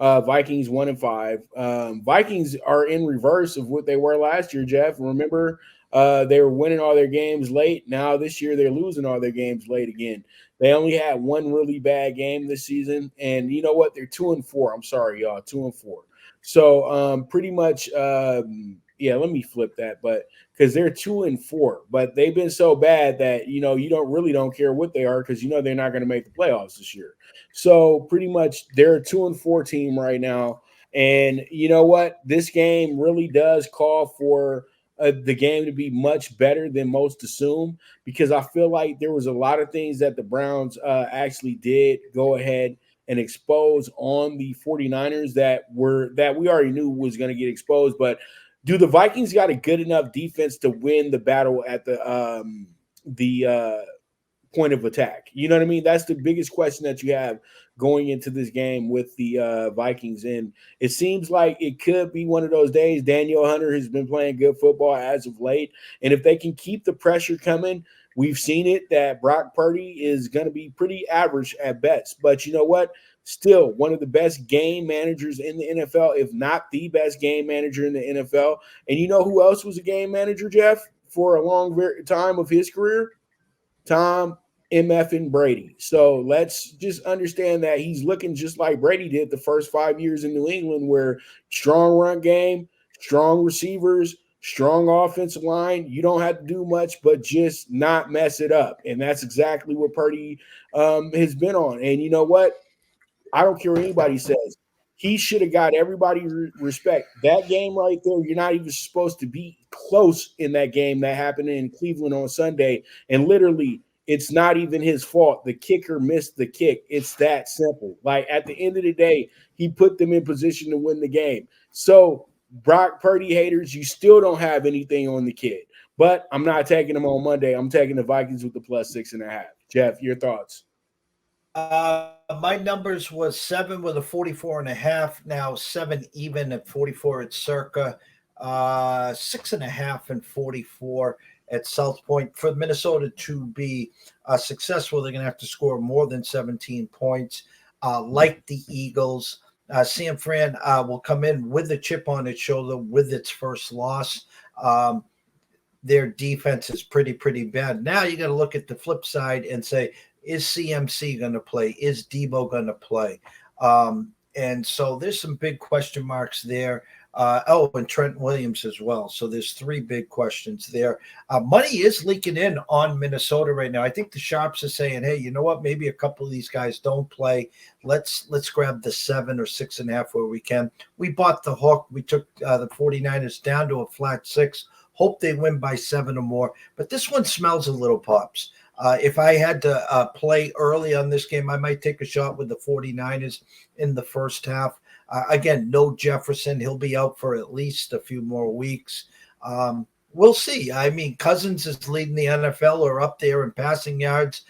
Vikings 1-5. Vikings are in reverse of what they were last year, Jeff. Remember, they were winning all their games late. Now this year they're losing all their games late again. They only had one really bad game this season, and you know what? They're 2-4. I'm sorry, y'all, 2-4. So pretty much, yeah. Let me flip that, but because they're 2-4, but they've been so bad that you don't care what they are because they're not going to make the playoffs this year. So pretty much they're a 2-4 team right now. And you know what? This game really does call for the game to be much better than most assume because I feel like there was a lot of things that the Browns actually did go ahead and expose on the 49ers that we already knew was going to get exposed. But do the Vikings got a good enough defense to win the battle at the point of attack? You know what I mean? That's the biggest question that you have going into this game with the Vikings. And it seems like it could be one of those days. Daniel Hunter has been playing good football as of late. And if they can keep the pressure coming, we've seen it that Brock Purdy is going to be pretty average at best. But you know what? Still one of the best game managers in the NFL, if not the best game manager in the NFL. And you know who else was a game manager, Jeff, for a long time of his career? Tom MF and Brady. So let's just understand that he's looking just like Brady did the first 5 years in New England, where strong run game, strong receivers, strong offensive line. You don't have to do much, but just not mess it up. And that's exactly what Purdy has been on. And you know what? I don't care what anybody says. He should have got everybody respect. That game right there, you're not even supposed to be close in that game that happened in Cleveland on Sunday. And literally, it's not even his fault. The kicker missed the kick. It's that simple. Like at the end of the day, he put them in position to win the game. So, Brock Purdy haters, you still don't have anything on the kid. But I'm not taking them on Monday. I'm taking the Vikings with the +6.5. Jeff, your thoughts? My numbers was 7 with a 44.5. Now 7 even at 44 at Circa. 6.5 and 44 at South Point. For Minnesota to be successful, they're going to have to score more than 17 points. Like the Eagles, San Fran will come in with a chip on its shoulder with its first loss. Their defense is pretty bad. Now you got to look at the flip side and say, is CMC going to play? Is Debo going to play? And so there's some big question marks there. And Trent Williams as well. So there's 3 big questions there. Money is leaking in on Minnesota right now. I think the sharps are saying, hey, you know what? Maybe a couple of these guys don't play. Let's grab the 7 or 6.5 where we can. We bought the hook. We took the 49ers down to a flat 6. Hope they win by 7 or more. But this one smells a little, Pops. If I had to play early on this game, I might take a shot with the 49ers in the first half. Again, no Jefferson. He'll be out for at least a few more weeks. We'll see. I mean, Cousins is leading the NFL or up there in passing yards.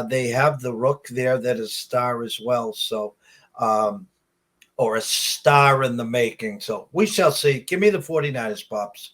They have the Rook there that is a star as well. So, or a star in the making. So we shall see. Give me the 49ers, Pops.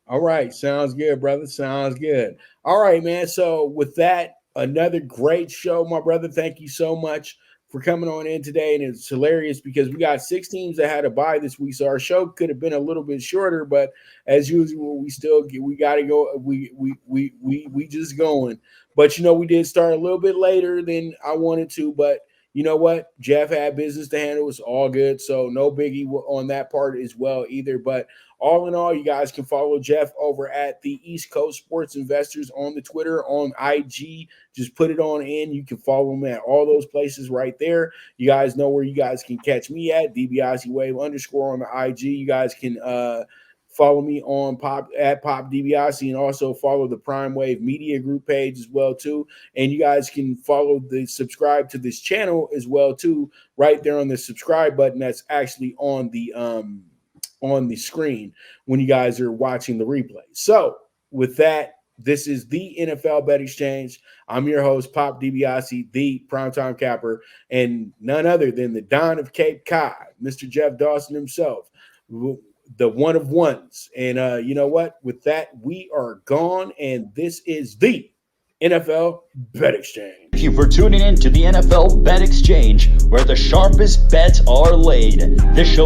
All right. Sounds good, brother. Sounds good. All right, man. So, with that, another great show, my brother. Thank you so much for coming on in today. And it's hilarious because we got 6 teams that had to bye this week. So, our show could have been a little bit shorter, but as usual, we got to go. We just going. But, we did start a little bit later than I wanted to, but you know what? Jeff had business to handle. It's all good. So no biggie on that part as well either. But all in all, you guys can follow Jeff over at the East Coast Sports Investors on the Twitter, on IG. Just put it on in. You can follow him at all those places right there. You guys know where you guys can catch me at DBIC Wave _ on the IG. You guys can follow me on at Pop DBIC and also follow the Prime Wave Media Group page as well too. And you guys can subscribe to this channel as well too, right there on the subscribe button that's actually on the screen when you guys are watching the replay. So with that, this is the NFL Bet Exchange. I'm your host, Pop DiBiase, the primetime capper, and none other than the Don of Cape Cod, Mr. Jeff Dawson himself, the one of ones. And you know what? With that, we are gone, and this is the NFL Bet Exchange. Thank you for tuning in to the NFL Bet Exchange, where the sharpest bets are laid. This show